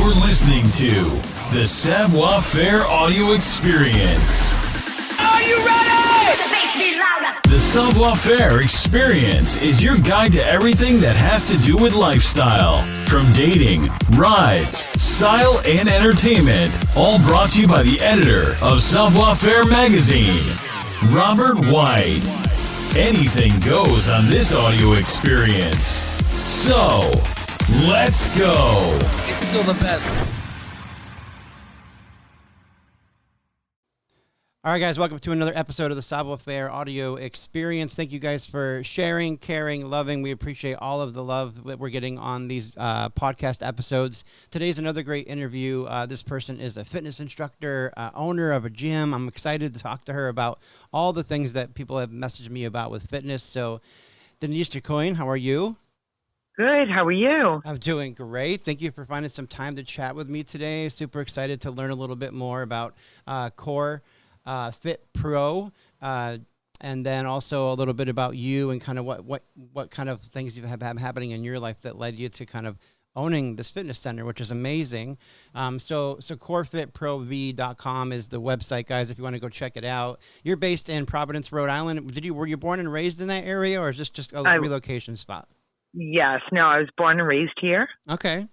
You're listening to the Savoir Faire Audio Experience. Are you ready? The Savoir Faire Experience is your guide to everything that has to do with lifestyle. From dating, rides, style, and entertainment. All brought to you by the editor of Savoir Faire magazine, Robert White. Anything goes on this audio experience. So, let's go. It's still the best. All right, guys, welcome to another episode of the Savoir Faire Audio Experience. Thank you guys for sharing, caring, loving. We appreciate all of the love that we're getting on these podcast episodes. Today's another great interview. This person is a fitness instructor, owner of a gym. I'm excited to talk to her about all the things that people have messaged me about with fitness. So, Denise Chakoian, how are you? Good. How are you? I'm doing great. Thank you for finding some time to chat with me today. Super excited to learn a little bit more about Core Fit Pro, and then also a little bit about you and kind of what kind of things you have happening in your life that led you to kind of owning this fitness center, which is amazing. So corefitprov.com is the website, guys, if you want to go check it out. You're based in Providence, Rhode Island. Were you born and raised in that area, or is this just a relocation spot? Yes. No, I was born and raised here. Okay.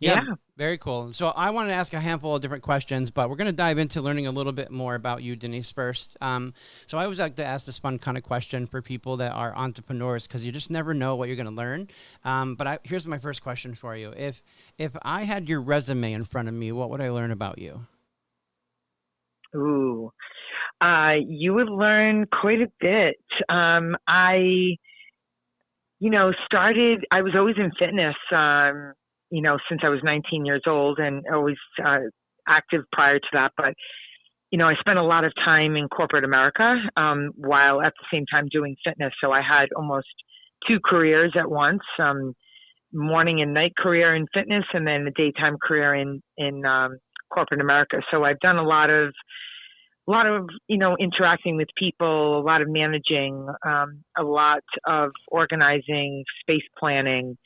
Yeah. Very cool. So I want to ask a handful of different questions, but we're going to dive into learning a little bit more about you, Denise, first. So I always like to ask this fun kind of question for people that are entrepreneurs, because you just never know what you're going to learn. Here's my first question for you. If I had your resume in front of me, what would I learn about you? Ooh, you would learn quite a bit. I was always in fitness, since I was 19 years old, and always active prior to that. But, I spent a lot of time in corporate America while at the same time doing fitness. So I had almost two careers at once, morning and night career in fitness, and then a daytime career in corporate America. So I've done a lot of interacting with people, a lot of managing, a lot of organizing, space planning.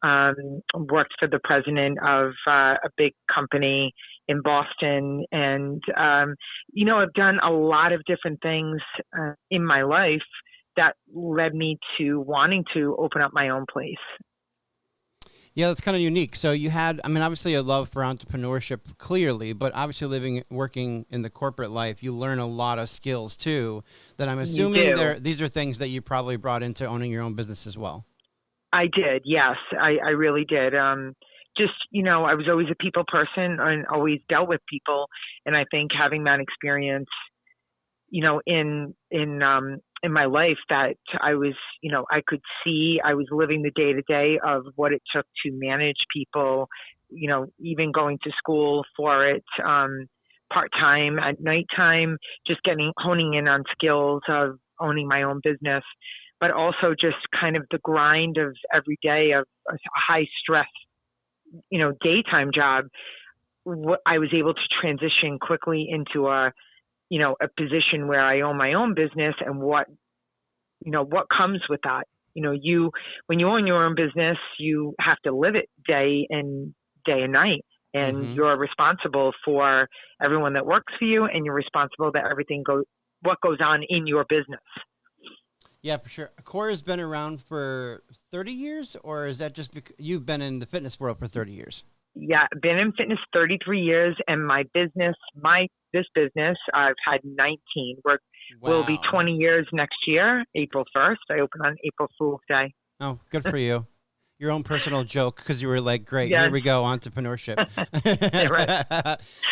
Worked for the president of a big company in Boston, and I've done a lot of different things in my life that led me to wanting to open up my own place. Yeah, that's kind of unique. So you had, obviously a love for entrepreneurship clearly, but obviously working in the corporate life, you learn a lot of skills too, that I'm assuming these are things that you probably brought into owning your own business as well. I did. Yes, I really did. I was always a people person and always dealt with people. And I think having that experience, in my life, that I was, I could see I was living the day to day of what it took to manage people, even going to school for it, part-time at nighttime, just honing in on skills of owning my own business, but also just kind of the grind of every day of a high stress, daytime job. I was able to transition quickly into a position where I own my own business, and what comes with that. When you own your own business, you have to live it day and night, and you're responsible for everyone that works for you, and you're responsible that what goes on in your business. Yeah, for sure. Core has been around for 30 years, or is that just because you've been in the fitness world for 30 years? Yeah, been in fitness 33 years, and this business, I've had 19. Will be 20 years next year, April 1st. I open on April Fool's Day. Oh, good for you. Your own personal joke, because you were like, great, yes. Here we go, entrepreneurship. Right.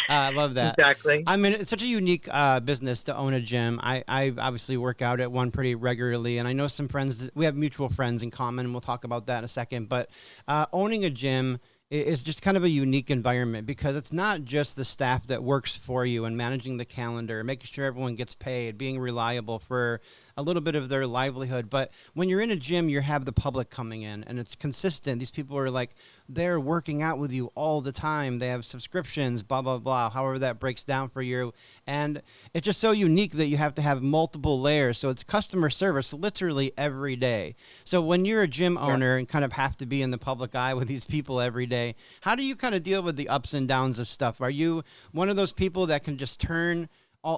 I love that. Exactly. It's such a unique business to own a gym. I obviously work out at one pretty regularly, and I know some friends, we have mutual friends in common, and we'll talk about that in a second. But owning a gym is just kind of a unique environment, because it's not just the staff that works for you and managing the calendar, making sure everyone gets paid, being reliable for a little bit of their livelihood. But when you're in a gym, you have the public coming in, and it's consistent. These people are like, they're working out with you all the time. They have subscriptions, blah, blah, blah, however that breaks down for you. And it's just so unique that you have to have multiple layers. So it's customer service literally every day. So when you're a gym owner and kind of have to be in the public eye with these people every day, day. How do you kind of deal with the ups and downs of stuff? Are you one of those people that can just turn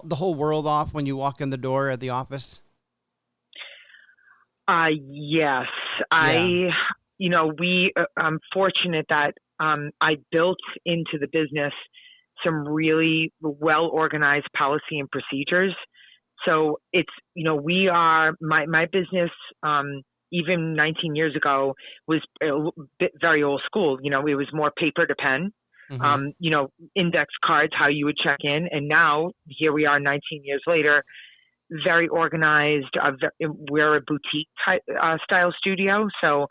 the whole world off when you walk in the door at the office? Yes. Yeah. I'm fortunate that I built into the business some really well organized policy and procedures. So it's, my business, even 19 years ago was very old school. It was more paper to pen, Mm-hmm. index cards, how you would check in. And now here we are 19 years later, very organized. We're a boutique type, style studio. So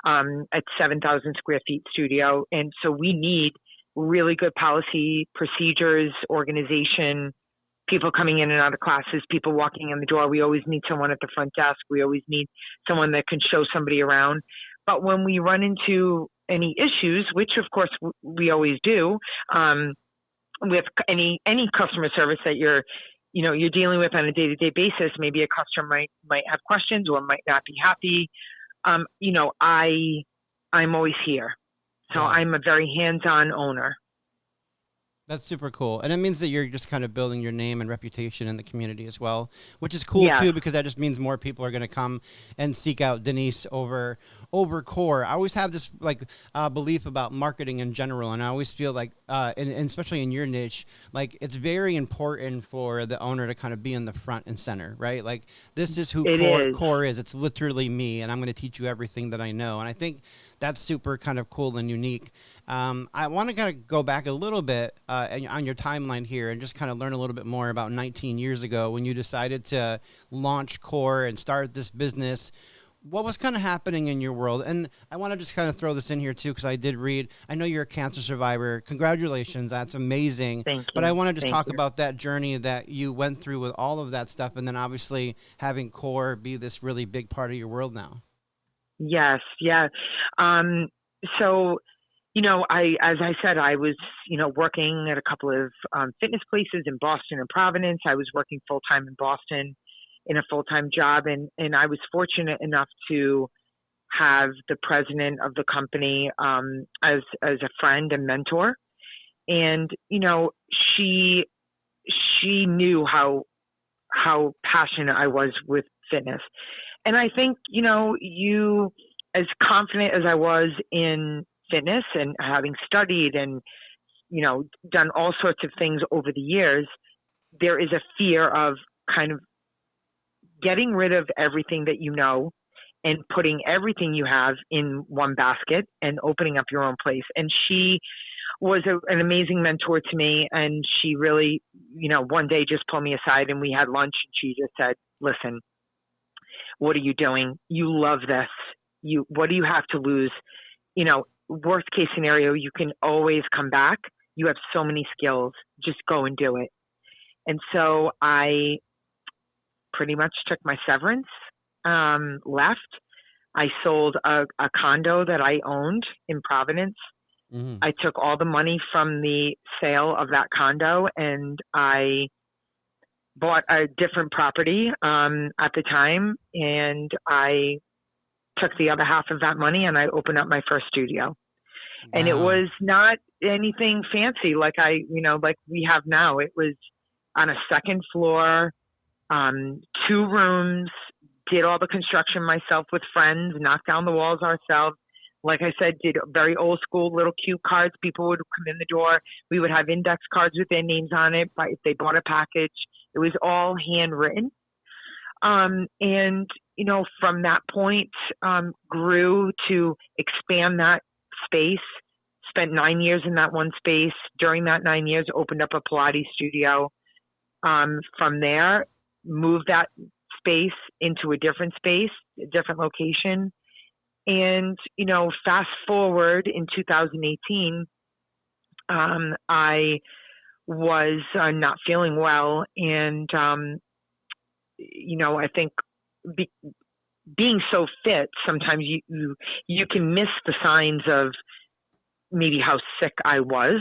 at 7,000 square feet studio. And so we need really good policy, procedures, organization, people coming in and out of classes, people walking in the door. We always need someone at the front desk. We always need someone that can show somebody around. But when we run into any issues, which of course we always do, with any customer service that you're dealing with on a day-to-day basis, maybe a customer might have questions or might not be happy. I'm always here. So Yeah. I'm a very hands-on owner. That's super cool. And it means that you're just kind of building your name and reputation in the community as well, which is cool Yes. too, because that just means more people are going to come and seek out Denise over core. I always have this belief about marketing in general. And I always feel like, and especially in your niche, like it's very important for the owner to kind of be in the front and center, right? Like this is who core is. It's literally me. And I'm going to teach you everything that I know. And I think that's super kind of cool and unique. I want to kind of go back a little bit on your timeline here and just kind of learn a little bit more about 19 years ago when you decided to launch Core and start this business. What was kind of happening in your world? And I want to just kind of throw this in here too, because I did read, I know you're a cancer survivor. Congratulations. That's amazing. Thank you. But I want to just Thank talk you. about that journey that you went through with all of that stuff. And then obviously having Core be this really big part of your world now. Yes. Yeah. So, as I said, I was, working at a couple of fitness places in Boston and Providence. I was working full-time in Boston in a full-time job. And I was fortunate enough to have the president of the company as a friend and mentor. And, she knew how passionate I was with fitness. And I think, you, as confident as I was in fitness and having studied and, done all sorts of things over the years, there is a fear of kind of getting rid of everything that you know and putting everything you have in one basket and opening up your own place. And she was an amazing mentor to me. And she really, one day just pulled me aside and we had lunch and she just said, listen, what are you doing? You love this. What do you have to lose? Worst case scenario, you can always come back. You have so many skills. Just go and do it. And so I pretty much took my severance, left. I sold a condo that I owned in Providence. Mm-hmm. I took all the money from the sale of that condo and I bought a different property at the time, and I took the other half of that money and I opened up my first studio. Wow. And it was not anything fancy like like we have now. It was on a second floor, 2 rooms, did all the construction myself with friends, knocked down the walls ourselves. Like I said, did very old school little cue cards. People would come in the door. We would have index cards with their names on it if they bought a package. It was all handwritten. And, from that point, grew to expand that space, spent 9 years in that one space. During that 9 years, opened up a Pilates studio. From there, moved that space into a different space, a different location. And, fast forward in 2018, I was not feeling well. And, I think being so fit, sometimes you can miss the signs of maybe how sick I was,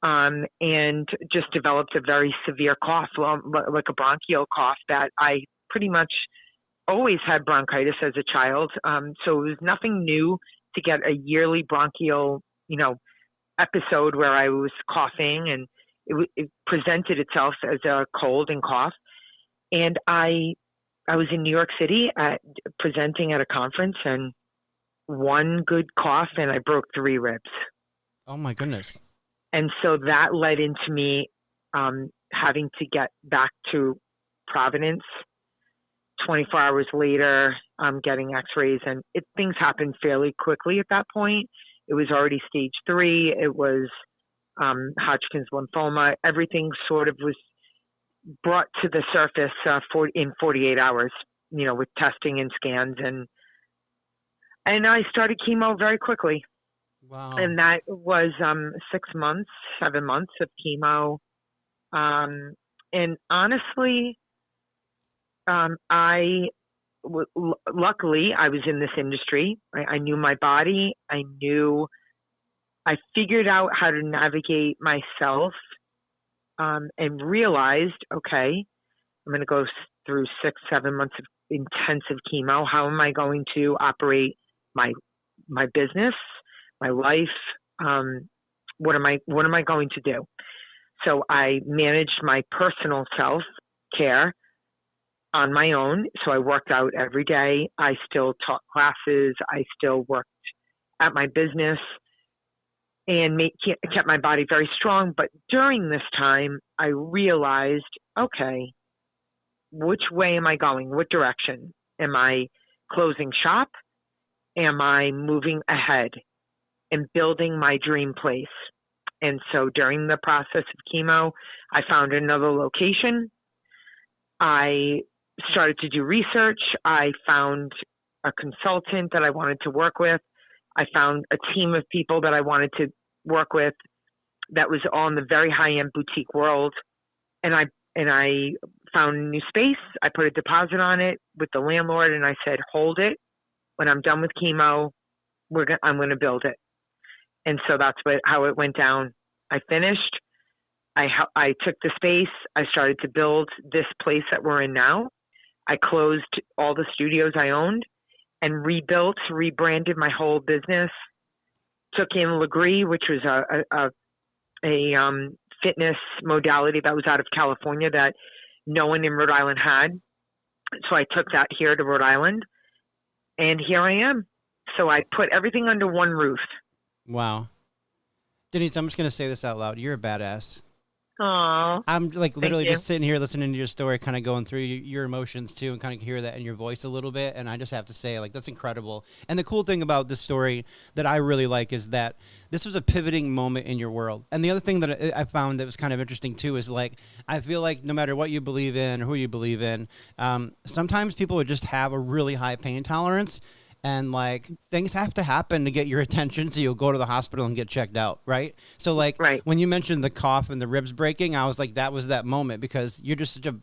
and just developed a very severe cough, like a bronchial cough that I pretty much always had bronchitis as a child. So it was nothing new to get a yearly bronchial, episode where I was coughing, and it presented itself as a cold and cough. And I was in New York City presenting at a conference, and one good cough and I broke 3 ribs. Oh my goodness. And so that led into me having to get back to Providence 24 hours later, getting x-rays, and things happened fairly quickly at that point. It was already stage 3. It was Hodgkin's lymphoma. Everything sort of was brought to the surface in 48 hours, with testing and scans. And I started chemo very quickly. Wow. And that was 7 months of chemo. And honestly, luckily, I was in this industry. I knew my body. I figured out how to navigate myself, and realized, okay, I'm going to go through 6-7 months of intensive chemo. How am I going to operate my business, my life? What am I going to do? So I managed my personal self-care on my own. So I worked out every day. I still taught classes. I still worked at my business and kept my body very strong. But during this time, I realized, okay, which way am I going? What direction? Am I closing shop? Am I moving ahead and building my dream place? And so during the process of chemo, I found another location. I started to do research. I found a consultant that I wanted to work with. I found a team of people that I wanted to work with that was all in the very high-end boutique world. And I found a new space. I put a deposit on it with the landlord, and I said, hold it. When I'm done with chemo, I'm going to build it. And so that's how it went down. I finished. I took the space. I started to build this place that we're in now. I closed all the studios I owned and rebranded my whole business. Took in Lagree, which was a fitness modality that was out of California that no one in Rhode Island had. So I took that here to Rhode Island, and here I am. So I put everything under one roof. Wow. Denise, I'm just going to say this out loud. You're a badass. Aww. I'm like literally just sitting here listening to your story, kind of going through your emotions too, and kind of hear that in your voice a little bit. And I just have to say, like, that's incredible. And the cool thing about this story that I really like is that this was a pivoting moment in your world. And the other thing that I found that was kind of interesting too is, like, I feel like no matter what you believe in or who you believe in, sometimes people would just have a really high pain tolerance. And, like, things have to happen to get your attention, so you'll go to the hospital and get checked out, right? So, like, when you mentioned the cough and the ribs breaking, I was like, that was that moment, because you're just such a,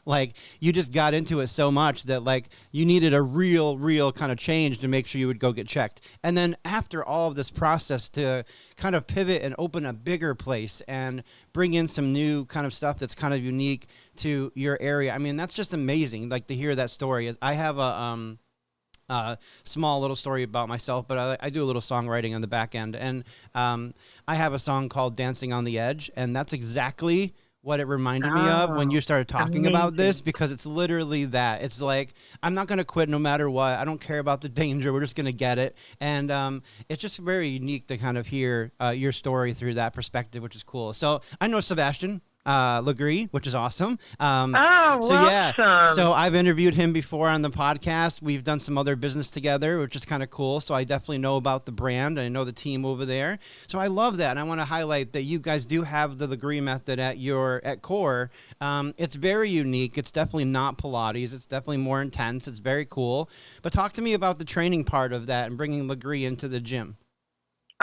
like, you just got into it so much that, like, you needed a real kind of change to make sure you would go get checked. And then after all of this process to kind of pivot and open a bigger place and bring in some new kind of stuff that's kind of unique to your area, I mean, that's just amazing, like, to hear that story. I have a small little story about myself, but I do a little songwriting on the back end. And I have a song called Dancing on the Edge, and that's exactly what it reminded me of when you started talking about this, because it's literally that. It's like, I'm not going to quit no matter what. I don't care about the danger. We're just going to get it. And it's just very unique to kind of hear your story through that perspective, which is cool. So I know Sebastian Lagree, which is awesome. So I've interviewed him before on the podcast. We've done some other business together, which is kind of cool. So I definitely know about the brand. I know the team over there. So I love that. And I want to highlight that you guys do have the Lagree Method at core. It's very unique. It's definitely not Pilates. It's definitely more intense. It's very cool. But talk to me about the training part of that and bringing Lagree into the gym.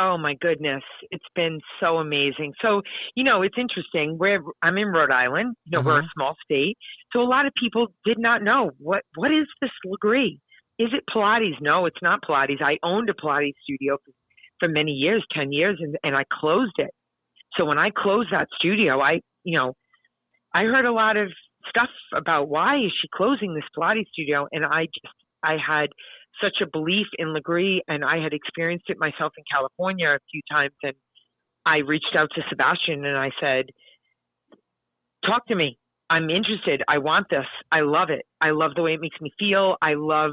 Oh my goodness. It's been so amazing. So, it's interesting. I'm in Rhode Island, we're a small state. So a lot of people did not know what is this Lagree? Is it Pilates? No, it's not Pilates. I owned a Pilates studio for many years, 10 years, and I closed it. So when I closed that studio, I heard a lot of stuff about why is she closing this Pilates studio? And I had such a belief in Lagree, and I had experienced it myself in California a few times. And I reached out to Sebastian and I said, talk to me. I'm interested. I want this. I love it. I love the way it makes me feel. I love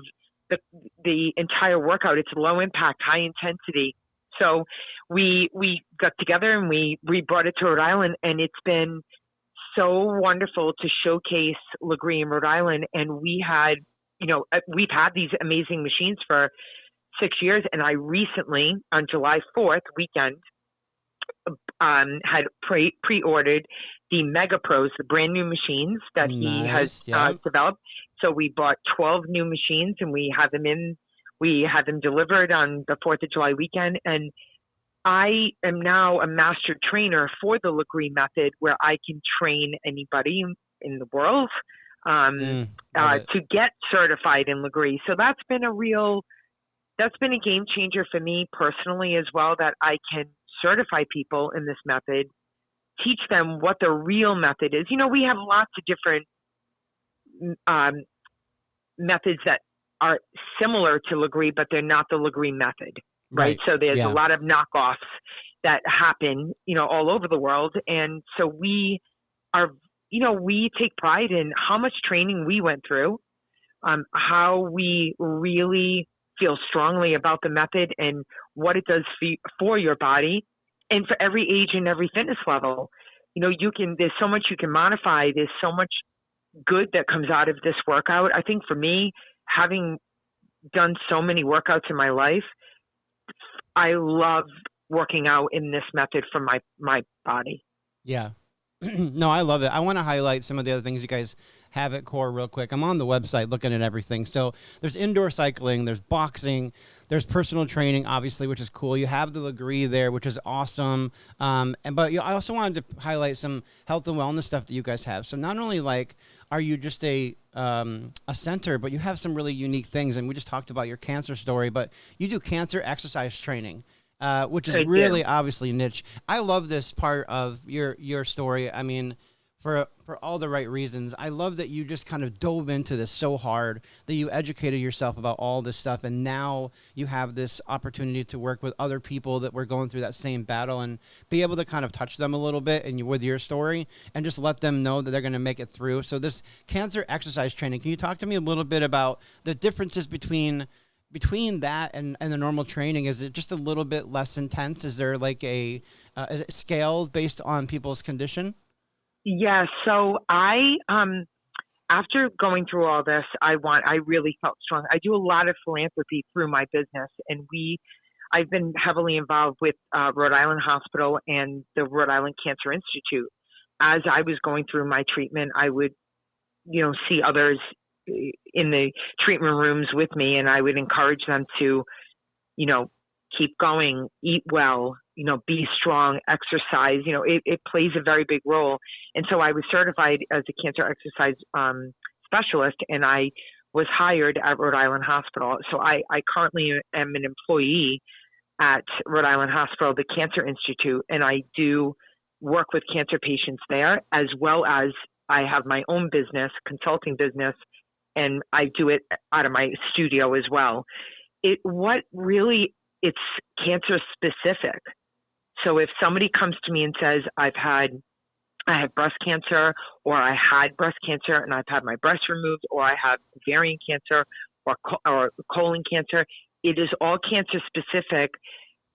the entire workout. It's low impact, high intensity. So we got together and we brought it to Rhode Island, and it's been so wonderful to showcase Lagree in Rhode Island. And we've had these amazing machines for 6 years. And I recently, on July 4th weekend, had pre-ordered the Mega Pros, the brand new machines that he has developed. So we bought 12 new machines, and we had them delivered on the 4th of July weekend. And I am now a master trainer for the Lagree Method, where I can train anybody in the world to get certified in Lagree. So that's been a game changer for me personally as well, that I can certify people in this method, teach them what the real method is. We have lots of different methods that are similar to Lagree, but they're not the Lagree method, right? So there's a lot of knockoffs that happen, all over the world. And so we take pride in how much training we went through, how we really feel strongly about the method and what it does for your body, and for every age and every fitness level. There's so much you can modify. There's so much good that comes out of this workout. I think for me, having done so many workouts in my life, I love working out in this method for my body. Yeah. No, I love it. I want to highlight some of the other things you guys have at Core real quick. I'm on the website looking at everything. So there's indoor cycling, there's boxing, there's personal training, obviously, which is cool. You have the Lagree there, which is awesome. But I also wanted to highlight some health and wellness stuff that you guys have. So not only are you just a center, but you have some really unique things. And we just talked about your cancer story, but you do cancer exercise training. Which is really obviously niche. I love this part of your story. I mean, for all the right reasons. I love that you just kind of dove into this so hard, that you educated yourself about all this stuff, and now you have this opportunity to work with other people that were going through that same battle and be able to kind of touch them a little bit with your story and just let them know that they're going to make it through. So this cancer exercise training, can you talk to me a little bit about the differences between that and the normal training? Is it just a little bit less intense? Is there is it scaled based on people's condition? Yeah. So after going through all this, I really felt strong. I do a lot of philanthropy through my business, and I've been heavily involved with Rhode Island Hospital and the Rhode Island Cancer Institute. As I was going through my treatment, I would, see others in the treatment rooms with me, and I would encourage them to, keep going, eat well, be strong, exercise. It plays a very big role. And so I was certified as a cancer exercise specialist, and I was hired at Rhode Island Hospital. So I currently am an employee at Rhode Island Hospital, the Cancer Institute, and I do work with cancer patients there, as well as I have my own business, consulting business, and I do it out of my studio as well. It's cancer specific. So if somebody comes to me and says, I have breast cancer, or I had breast cancer and I've had my breast removed, or I have ovarian cancer or colon cancer, it is all cancer specific,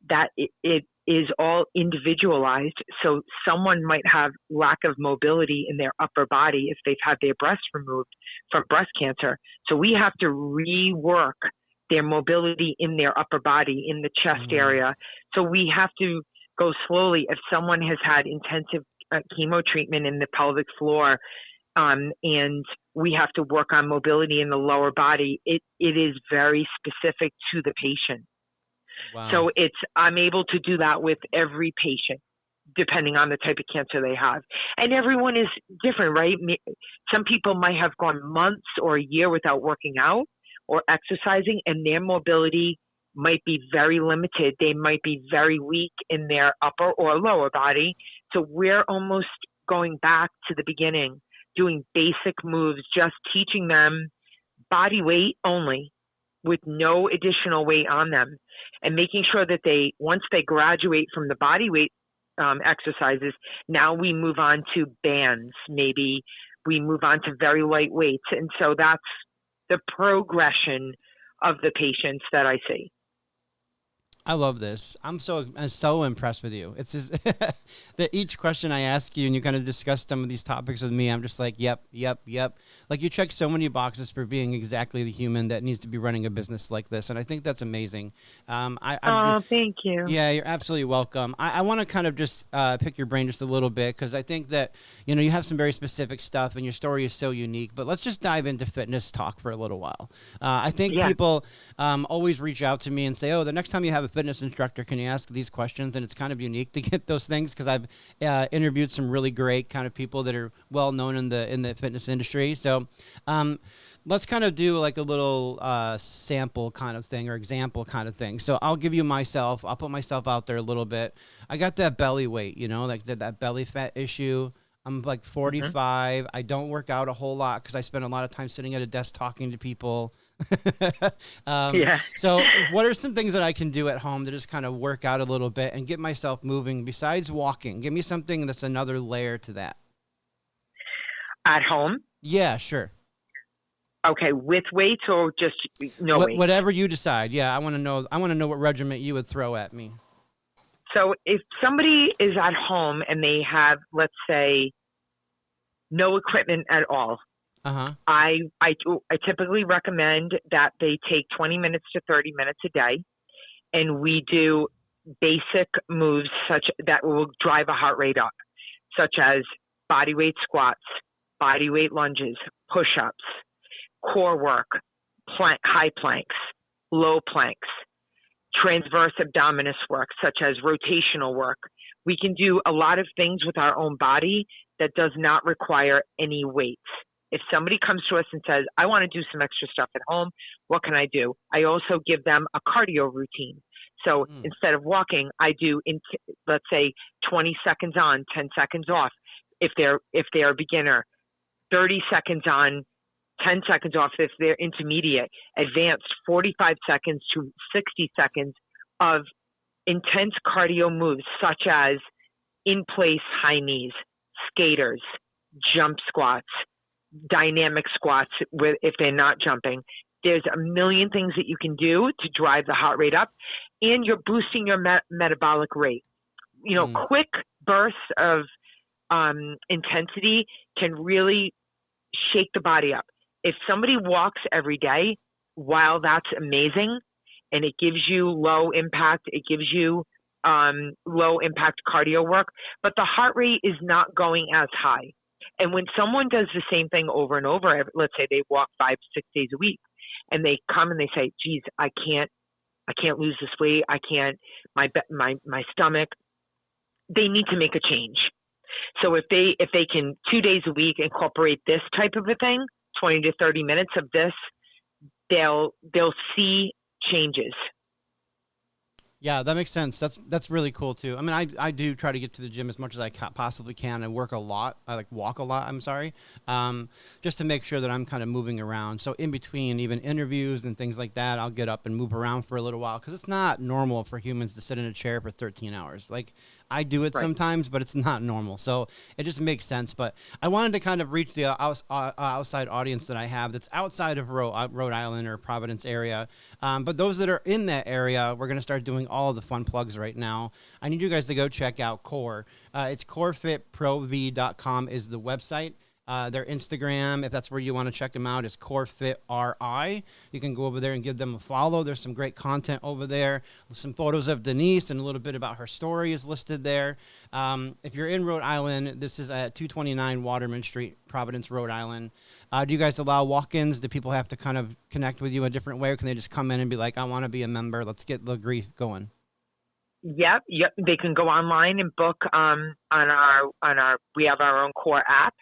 that it is all individualized. So someone might have lack of mobility in their upper body if they've had their breast removed from breast cancer. So we have to rework their mobility in their upper body, in the chest area. So we have to go slowly. If someone has had intensive chemo treatment in the pelvic floor, and we have to work on mobility in the lower body, it is very specific to the patient. Wow. So I'm able to do that with every patient, depending on the type of cancer they have. And everyone is different, right? Some people might have gone months or a year without working out or exercising, and their mobility might be very limited. They might be very weak in their upper or lower body. So we're almost going back to the beginning, doing basic moves, just teaching them body weight only, with no additional weight on them, and making sure that once they graduate from the body weight exercises, now we move on to bands. Maybe we move on to very light weights. And so that's the progression of the patients that I see. I love this. I'm so impressed with you. It's just that each question I ask you and you kind of discuss some of these topics with me, I'm just like, yep. Like you check so many boxes for being exactly the human that needs to be running a business like this. And I think that's amazing. Thank you. Yeah, you're absolutely welcome. I want to kind of just pick your brain just a little bit because I think that, you have some very specific stuff and your story is so unique, but let's just dive into fitness talk for a little while. I think people always reach out to me and say, oh, the next time you have a fitness instructor, can you ask these questions? And it's kind of unique to get those things because I've interviewed some really great kind of people that are well known in the fitness industry. So let's kind of do like a little sample kind of thing or example kind of thing. So I'll give you myself. I'll put myself out there a little bit. I got that belly weight, like that belly fat issue. I'm like 45. I don't work out a whole lot because I spend a lot of time sitting at a desk talking to people. So what are some things that I can do at home to just kind of work out a little bit and get myself moving besides walking? Give me something that's another layer to that. At home? Yeah, sure. Okay, with weights or just no weights? Whatever you decide. Yeah, I want to know what regiment you would throw at me. So if somebody is at home and they have, let's say, no equipment at all, I typically recommend that they take 20 minutes to 30 minutes a day, and we do basic moves such that will drive a heart rate up, such as body weight squats, body weight lunges, push-ups, core work, high planks, low planks, transverse abdominis work, such as rotational work. We can do a lot of things with our own body that does not require any weights. If somebody comes to us and says, I want to do some extra stuff at home, what can I do? I also give them a cardio routine. So instead of walking, I do, let's say, 20 seconds on, 10 seconds off. If they're a beginner, 30 seconds on, 10 seconds off if they're intermediate, advanced 45 seconds to 60 seconds of intense cardio moves such as in-place high knees, skaters, jump squats, dynamic squats if they're not jumping. There's a million things that you can do to drive the heart rate up, and you're boosting your metabolic rate. Quick bursts of intensity can really shake the body up. If somebody walks every day, while that's amazing, and it gives you low impact cardio work, but the heart rate is not going as high. And when someone does the same thing over and over, let's say they walk 5-6 days a week, and they come and they say, geez, I can't lose this weight. I can't, my stomach, they need to make a change. So if they can 2 days a week incorporate this type of a thing, 20 to 30 minutes of this, they'll see changes. Yeah, that makes sense. That's really cool too. I mean, I do try to get to the gym as much as I possibly can. I work a lot. I walk a lot. I'm sorry, just to make sure that I'm kind of moving around. So in between even interviews and things like that, I'll get up and move around for a little while because it's not normal for humans to sit in a chair for 13 hours. Like I do it sometimes, but it's not normal. So it just makes sense. But I wanted to kind of reach the outside audience that I have that's outside of Rhode Island or Providence area. But those that are in that area, we're going to start doing all the fun plugs right now. I need you guys to go check out Core. It's corefitprov.com is the website. Their Instagram, if that's where you want to check them out, is corefitri. You can go over there and give them a follow. There's some great content over there. Some photos of Denise and a little bit about her story is listed there. If you're in Rhode Island, this is at 229 Waterman Street, Providence, Rhode Island. Do you guys allow walk-ins? Do people have to kind of connect with you a different way, or can they just come in and be like, I want to be a member. Let's get Lagree going. Yep. They can go online and book we have our own Core app.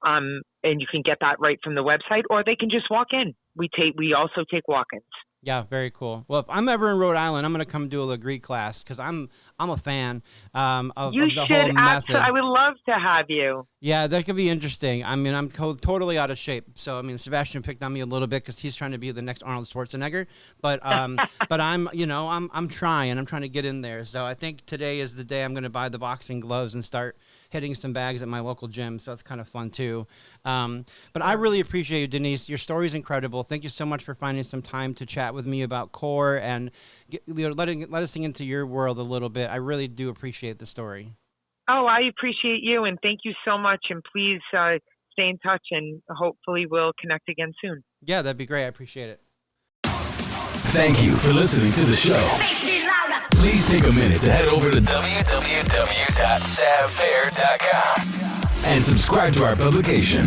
And you can get that right from the website, or they can just walk in. We also take walk-ins. Yeah, very cool. Well, if I'm ever in Rhode Island, I'm going to come do a Lagree class because I'm a fan of the whole method. I would love to have you. Yeah, that could be interesting. I mean, I'm totally out of shape. So, I mean, Sebastian picked on me a little bit because he's trying to be the next Arnold Schwarzenegger. But but I'm trying. I'm trying to get in there. So I think today is the day I'm going to buy the boxing gloves and start hitting some bags at my local gym. So that's kind of fun too. But I really appreciate you, Denise. Your story is incredible. Thank you so much for finding some time to chat with me about CORE and let us into your world a little bit. I really do appreciate the story. Oh, I appreciate you, and thank you so much. And please stay in touch, and hopefully we'll connect again soon. Yeah, that'd be great. I appreciate it. Thank you for listening to the show. Please take a minute to head over to www.savfair.com and subscribe to our publication.